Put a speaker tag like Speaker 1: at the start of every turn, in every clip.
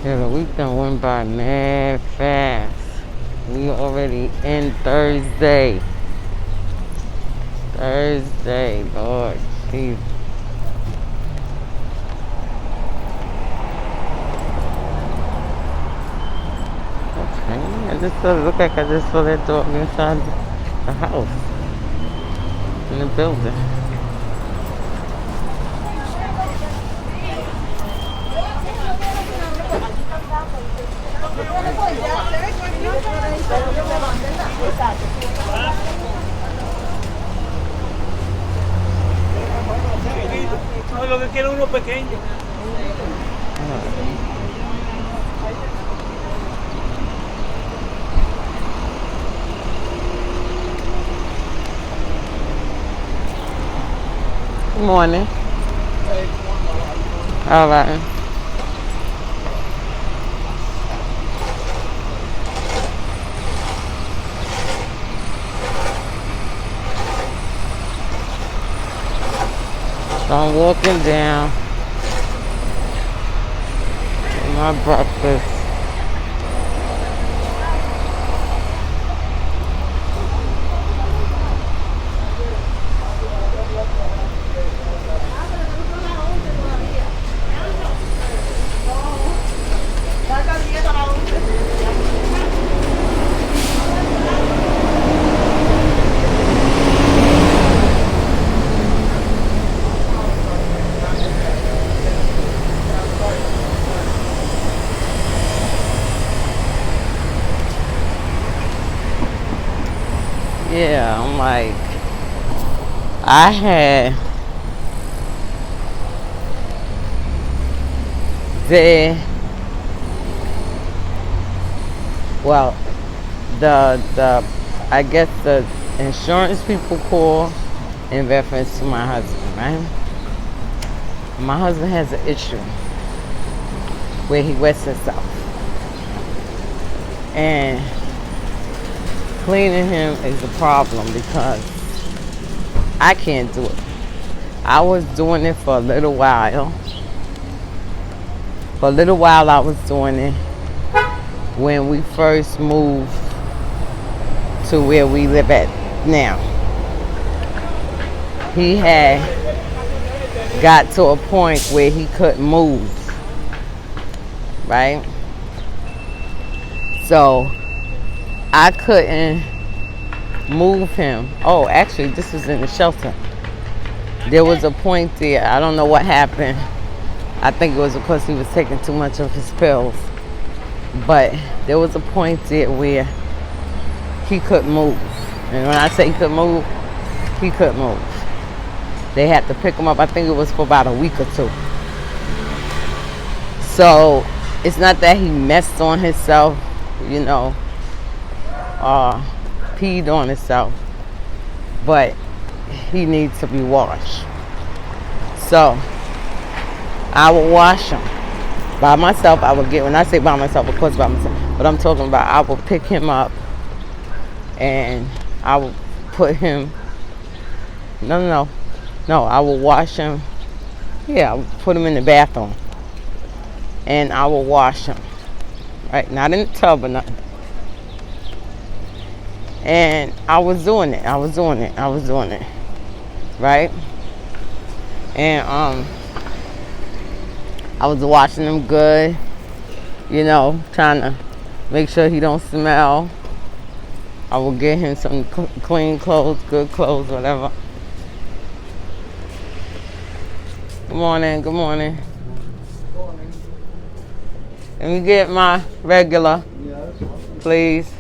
Speaker 1: Yeah, the week done went by mad fast. We already in Thursday. Thursday, Lord Jesus. Okay, I just feel, look like I just saw that dog inside the house, in the building.
Speaker 2: No, lo que quiero uno pequeño.
Speaker 1: Good morning. All right. So I'm walking down to my breakfast. Yeah, I'm like, I had the, well, the I guess the insurance people call in reference to my husband, right? My husband has an issue where he wets himself, and cleaning him is a problem because I can't do it. I was doing it for a little while. For a little while I was doing it when we first moved to where we live at now. He had got to a point where he couldn't move, right? So I couldn't move him. Oh, actually, this was in the shelter. There was a point there, I don't know what happened. I think it was because he was taking too much of his pills. But there was a point there where he couldn't move. And when I say he couldn't move, he couldn't move. They had to pick him up, I think it was for about a week or two. So it's not that he messed on himself, you know, peed on himself, but he needs to be washed. So I will wash him by myself. I would get, when I say by myself, of course by myself, but I'm talking about I will pick him up and I will put him, no, I will wash him. Yeah, I will put him in the bathroom and I will wash him, right? Not in the tub or nothing. And I was doing it, right? And I was washing him good, you know, trying to make sure he don't smell. I will get him some clean clothes, good clothes, whatever. Good morning, good morning. Let me get my regular, please.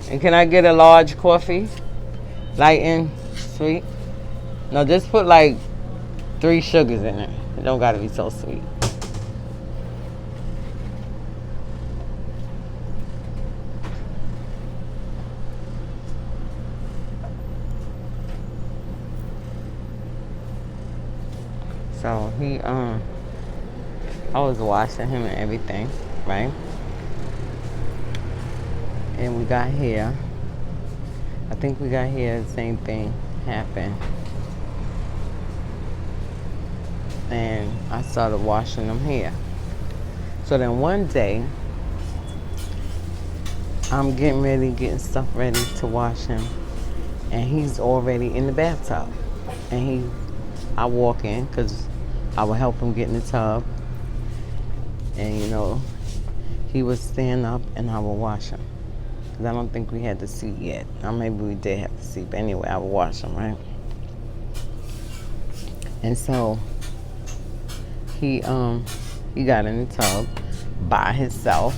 Speaker 1: And can I get a large coffee? Light and sweet? No, just put like 3 sugars in it. It don't gotta be so sweet. So I was washing him and everything, right? And we got here. I think we got here, the same thing happened. And I started washing them here. So then one day, I'm getting stuff ready to wash him, and he's already in the bathtub. And I walk in because I would help him get in the tub, and he would stand up and I would wash him. Because I don't think we had the seat yet. Or maybe we did have the seat, but anyway, I would wash him, right? And so he got in the tub by himself,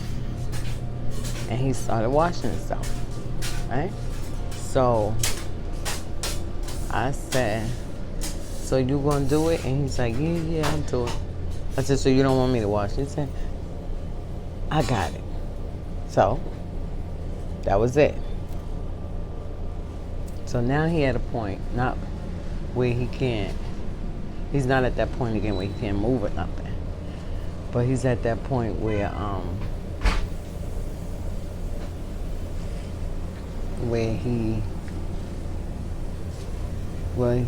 Speaker 1: and he started washing himself, right? So I said, so you gonna do it? And he's like, yeah, I'll do it. I said, so you don't want me to wash? He said, I got it. So that was it. So now he at a point, not where he's not at that point again where he can't move or nothing. But he's at that point where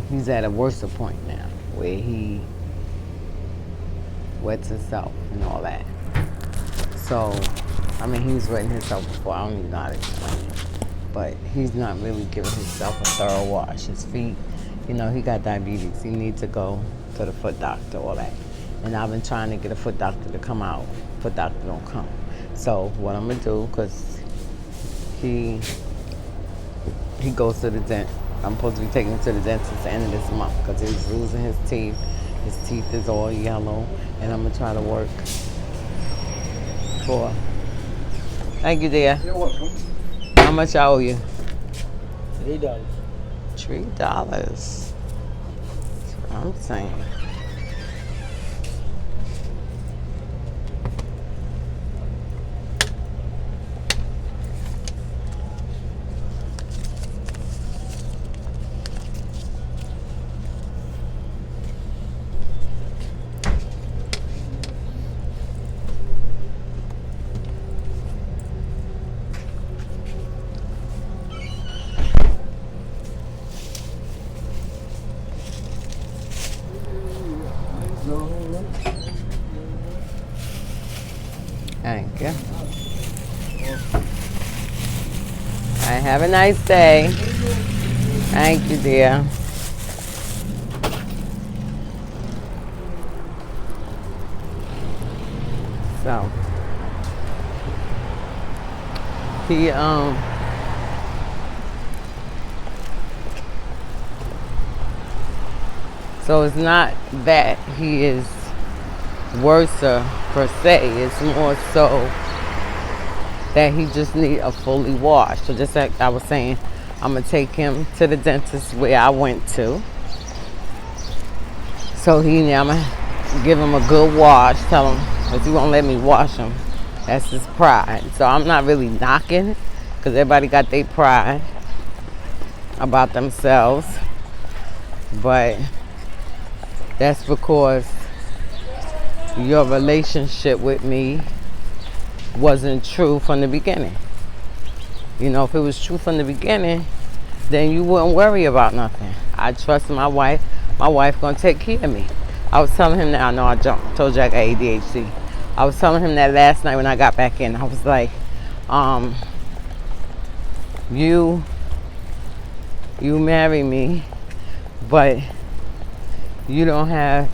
Speaker 1: he's at a worse point now, where he wets himself and all that. So, he's wetting himself before. I don't even know how to explain it. But he's not really giving himself a thorough wash. His feet, he got diabetes. He needs to go to the foot doctor, all that. And I've been trying to get a foot doctor to come out. Foot doctor don't come. So what I'm going to do, because he goes to the dentist. I'm supposed to be taking him to the dentist at the end of this month because he's losing his teeth. His teeth is all yellow. And I'm going to try to work for... Thank you, dear.
Speaker 2: You're welcome.
Speaker 1: How much I owe you?
Speaker 2: $3.
Speaker 1: $3. That's what I'm saying. Thank you. All right, have a nice day. Thank you, dear. So, so it's not that he is worse per se. It's more so that he just need a fully wash. So just like I was saying, I'm gonna take him to the dentist where I went to. So I'm gonna give him a good wash. Tell him if he won't let me wash him, that's his pride. So I'm not really knocking it because everybody got their pride about themselves, but that's because your relationship with me wasn't true from the beginning. If it was true from the beginning, then you wouldn't worry about nothing. I trust my wife. My wife gonna take care of me. I was telling him that. I know I told you I got ADHD. I was telling him that last night when I got back in. I was like, you marry me, but you don't have,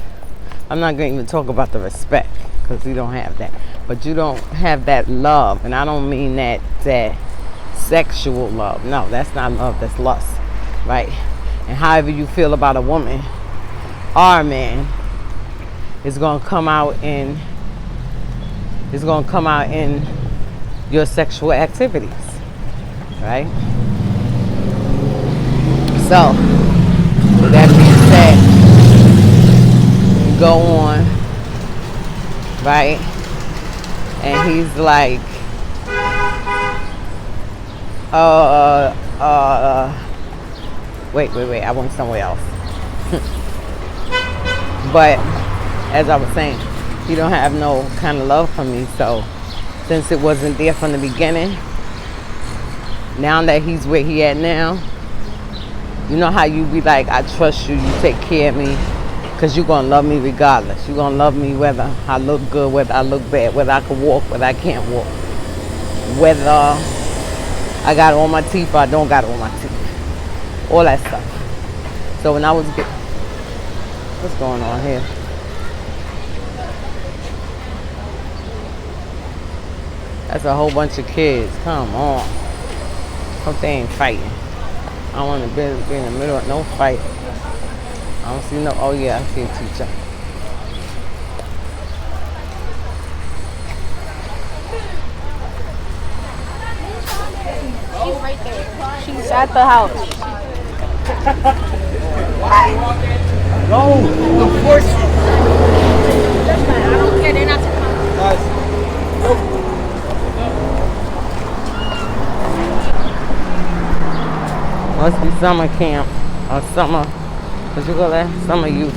Speaker 1: I'm not going to even talk about the respect because you don't have that. But you don't have that love. And I don't mean that sexual love. No, that's not love. That's lust. Right? And however you feel about a woman or a man is going to come out in your sexual activities. Right? So, with that being said, go on, right? And he's like, wait, I went somewhere else. But as I was saying, he don't have no kind of love for me. So since it wasn't there from the beginning, now that he's where he at now, you know how you be like, I trust you, you take care of me. Cause you're gonna love me regardless. You're gonna love me whether I look good, whether I look bad, whether I can walk, whether I can't walk, whether I got all my teeth or I don't got all my teeth. All that stuff. So when I was what's going on here? That's a whole bunch of kids. Come on. Hope they ain't fighting. I don't want to be in the middle of no fight. I don't see no, oh yeah, I see a teacher.
Speaker 3: She's right there. She's at the house.
Speaker 2: No, the force.
Speaker 3: I don't care. They're not to come.
Speaker 2: Guys.
Speaker 1: Must be summer camp or summer, what you call that? Summer youth.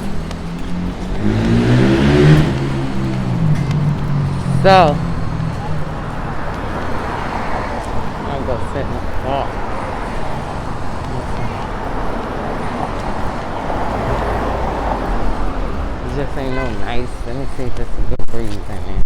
Speaker 1: So, I'm gonna go sit in the park. It just ain't no nice. Let me see if there's a good breeze in there.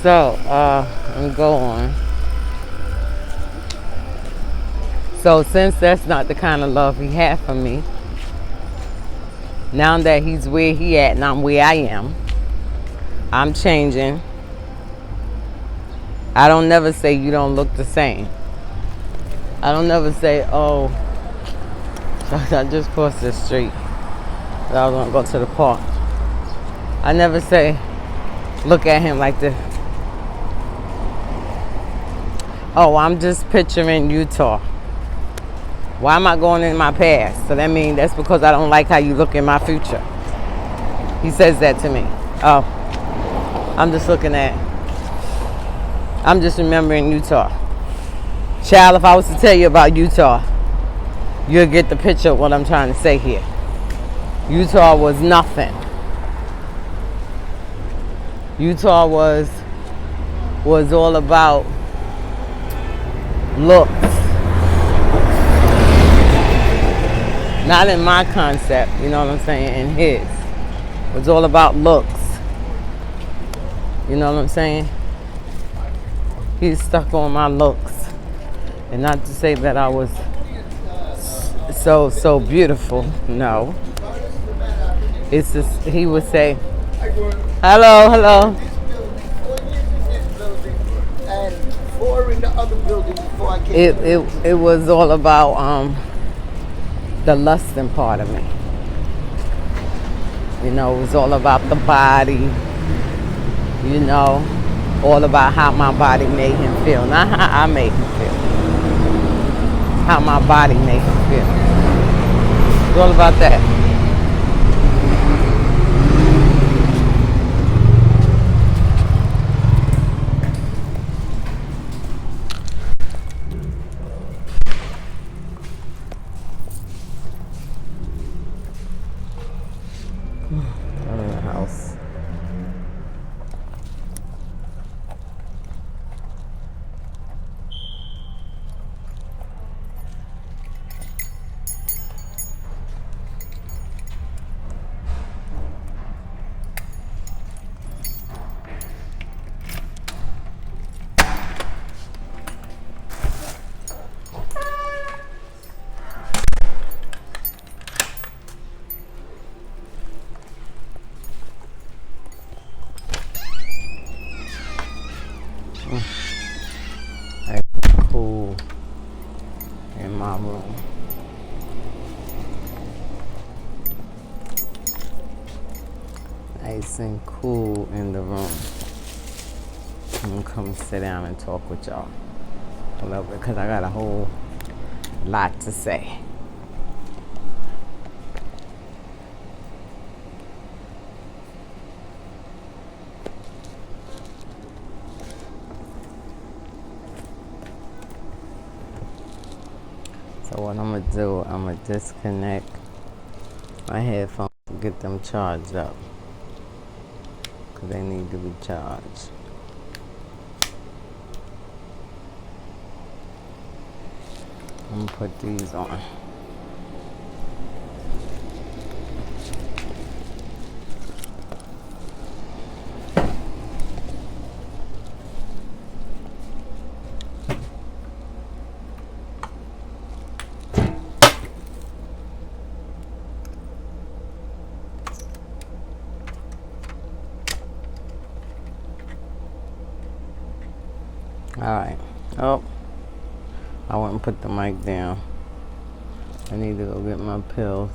Speaker 1: So, let me go on. So, since that's not the kind of love he had for me, now that he's where he at and I'm where I am, I'm changing. I don't never say you don't look the same. I don't never say, oh, I just crossed the street. I was gonna go to the park. I never say, look at him like this. Oh, I'm just picturing Utah. Why am I going in my past? So that means that's because I don't like how you look in my future. He says that to me. Oh, I'm just remembering Utah. Child, if I was to tell you about Utah, you'll get the picture of what I'm trying to say here. Utah was nothing. Utah was all about looks. Not in my concept, you know what I'm saying, in his. It was all about looks. You know what I'm saying? He's stuck on my looks. And not to say that I was so beautiful. No. It's just, he would say, hello.
Speaker 2: In the other building before I came.
Speaker 1: It was all about the lusting part of me. You know, it was all about the body. You know, all about how my body made him feel, not how I made him feel. How my body made him feel. It's all about that. I'm in the house. Cool in my room. Nice and cool in the room. I'm gonna come sit down and talk with y'all a little bit because I got a whole lot to say. So what I'm gonna do, I'm gonna disconnect my headphones and get them charged up, because they need to be charged. I'm gonna put these on. Alright. Oh, I went and put the mic down. I need to go get my pills.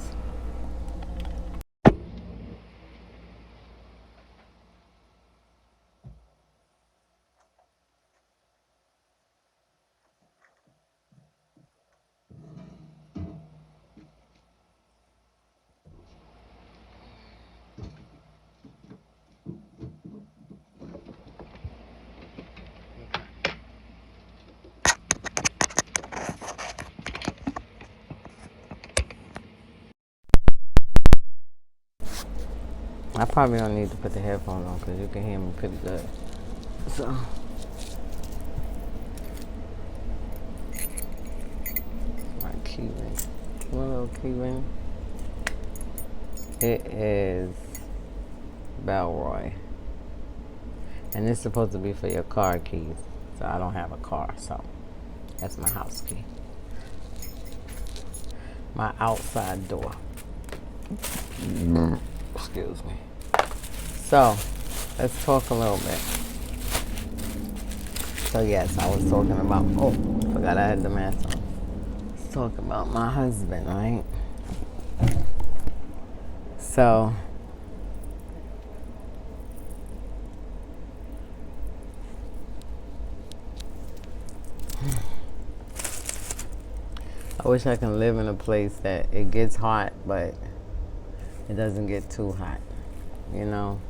Speaker 1: I probably don't need to put the headphones on because you can hear me pretty good. So, my key ring. One little key ring. It is Belroy. And it's supposed to be for your car keys. So I don't have a car, so that's my house key. My outside door. Excuse me. So, let's talk a little bit. So yes, I was talking about, oh, forgot I had the mask on. I was talking about my husband, right? So, I wish I can live in a place that it gets hot, but it doesn't get too hot, you know?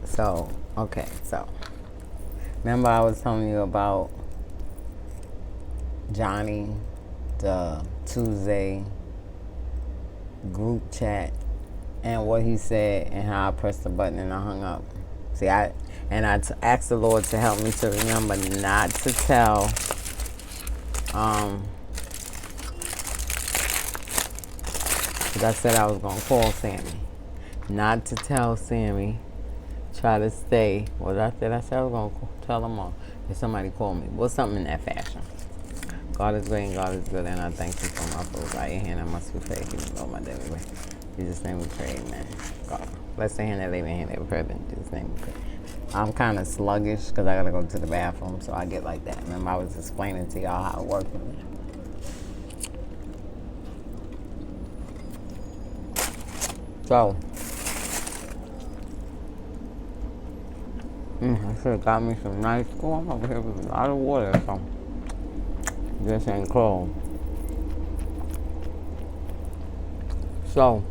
Speaker 1: So, okay, so remember I was telling you about Johnny, the Tuesday group chat, and what he said, and how I pressed the button and I hung up. See, I asked the Lord to help me to remember not to tell because I said I was going to call Sammy. Not to tell Sammy. Try to stay. What I said I was going to tell them all. If somebody called me. Well, something in that fashion. God is great and God is good, and I thank you for my food. By your hand I must be faithful, even though my daily way. In Jesus' name we pray, amen. God. Bless the hand that lay my hand that we pray, in Jesus' name we pray. I'm kind of sluggish because I got to go to the bathroom, so I get like that. Remember I was explaining to y'all how it works with me. So, I should have got me some nice, oh, I'm over here with a lot of water or something. This ain't cold. So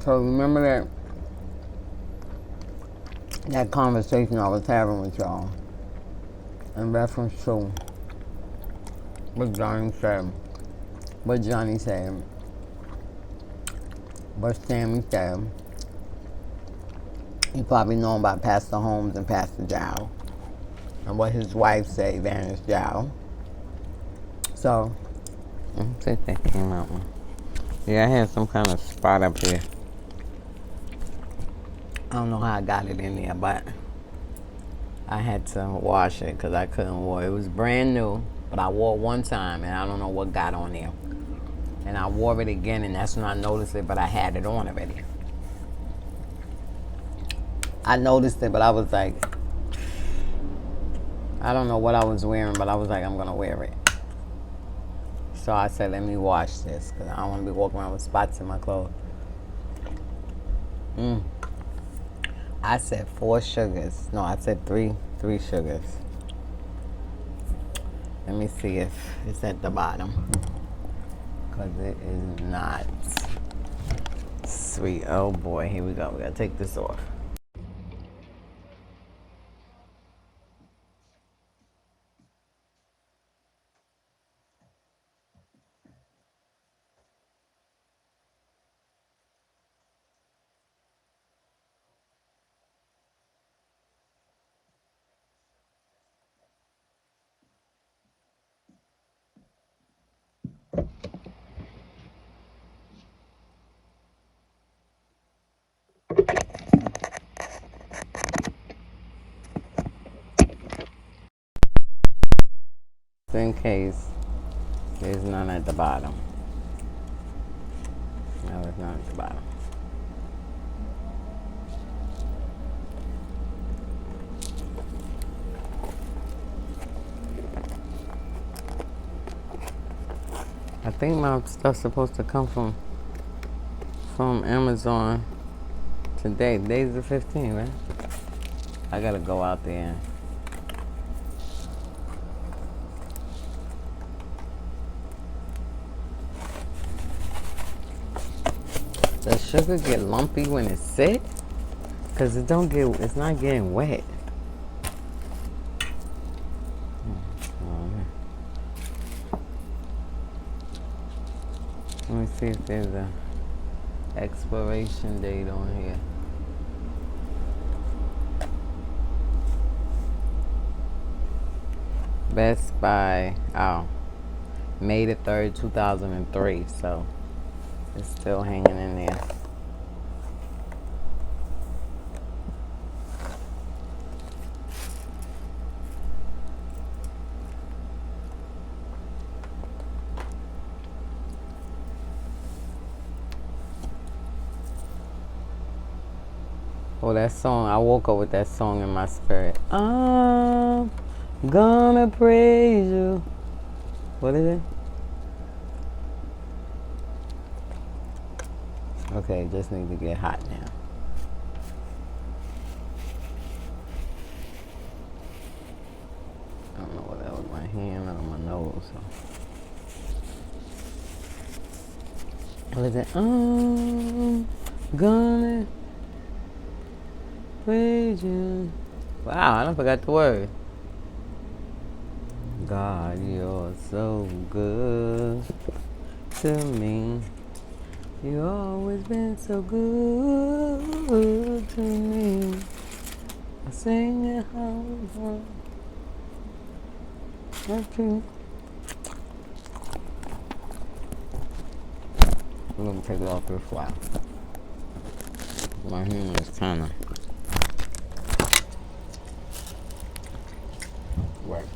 Speaker 1: remember that conversation I was having with y'all in reference to what Johnny said, what Sammy said. You probably know about Pastor Holmes and Pastor Jow, and what his wife said, Evangelist Jow. So, see if that came out. Yeah, I had some kind of spot up here. I don't know how I got it in there, but I had to wash it because I couldn't wear it. It was brand new, but I wore it one time, and I don't know what got on there. And I wore it again, and that's when I noticed it, but I had it on already. I noticed it, but I was like, I don't know what I was wearing, but I was like, I'm going to wear it. So I said, let me wash this, because I don't want to be walking around with spots in my clothes. I said 4 sugars. No, I said three sugars. Let me see if it's at the bottom, because it is not sweet. Oh boy, here we go. We got to take this off. in case there's none at the bottom. No, there's none at the bottom. I think my stuff's supposed to come from Amazon today. Today's the 15th, right? I gotta go out there. Does sugar get lumpy when it's set? Cause it's not getting wet. Let me see if there's a expiration date on here. Best by May the 3rd, 2003. So it's still hanging in there. Oh, that song, I woke up with that song in my spirit. I'm gonna praise you. What is it? Okay, just need to get hot now. I don't know what that was, my hand or my nose. So. What is it? I'm gonna praise you. Wow, I forgot the word. God, you're so good to me. You've always been so good to me. I sing it how okay. I'm gonna take it off for a while. My hand is kind of work.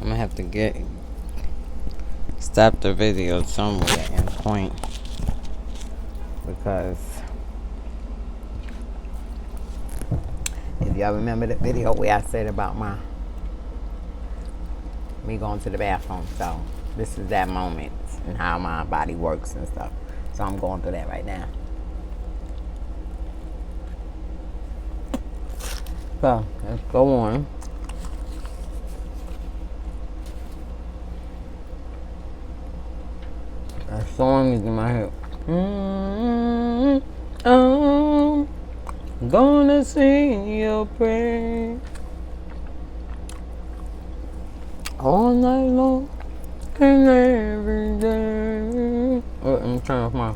Speaker 1: I'm gonna have to stop the video somewhere and point, because if y'all remember the video where I said about me going to the bathroom, so this is that moment and how my body works and stuff. So I'm going through that right now. So let's go on. That song is in my head. I'm gonna sing your praise all night long and every day. Oh, I'm turning off my